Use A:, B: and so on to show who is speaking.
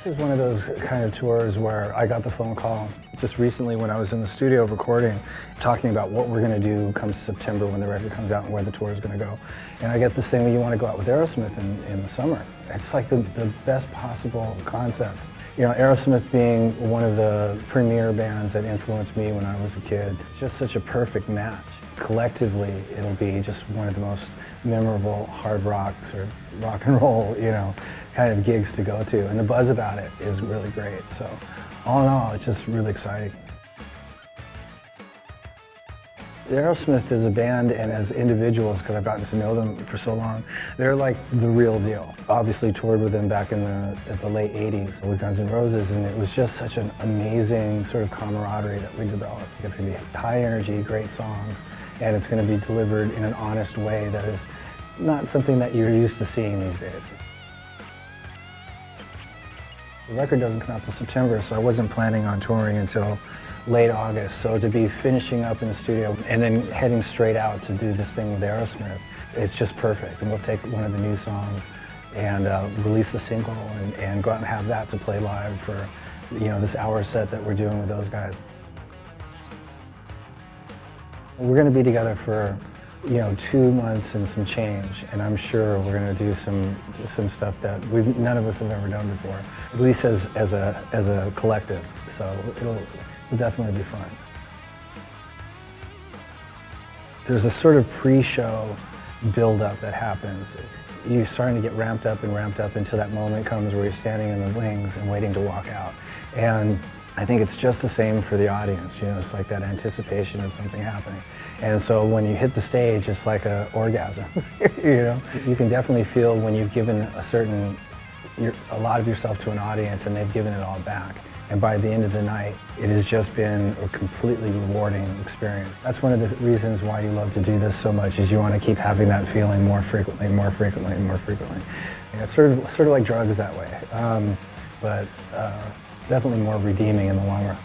A: This is one of those kind of tours where I got the phone call just recently when I was in the studio recording, talking about what we're going to do come September when the record comes out and where the tour is going to go. And I get this thing, you want to go out with Aerosmith in the summer. It's like the best possible concept. You know, Aerosmith being one of the premier bands that influenced me when I was a kid, it's just such a perfect match. Collectively, it'll be just one of the most memorable hard rocks or rock and roll, you know, kind of gigs to go to. And the buzz about it is really great. So all in all, it's just really exciting. Aerosmith is a band, and as individuals, because I've gotten to know them for so long, they're like the real deal. Obviously toured with them back in the late 80s with Guns N' Roses, and it was just such an amazing sort of camaraderie that we developed. It's going to be high energy, great songs, and it's going to be delivered in an honest way that is not something that you're used to seeing these days. The record doesn't come out till September, so I wasn't planning on touring until late August. So to be finishing up in the studio and then heading straight out to do this thing with Aerosmith, it's just perfect. And we'll take one of the new songs and release the single and go out and have that to play live for, you know, this hour set that we're doing with those guys. We're going to be together for, you know, 2 months and some change, and I'm sure we're going to do some stuff that none of us have ever done before, at least as a collective. So it'll definitely be fun. There's a sort of pre-show build-up that happens. You're starting to get ramped up until that moment comes where you're standing in the wings and waiting to walk out. And I think it's just the same for the audience, you know, it's like that anticipation of something happening. And so when you hit the stage, it's like an orgasm, you know? You can definitely feel when you've given a lot of yourself to an audience and they've given it all back. And by the end of the night, it has just been a completely rewarding experience. That's one of the reasons why you love to do this so much, is you want to keep having that feeling more frequently, more frequently, and more frequently. And it's sort of like drugs that way, but definitely more redeeming in the long run.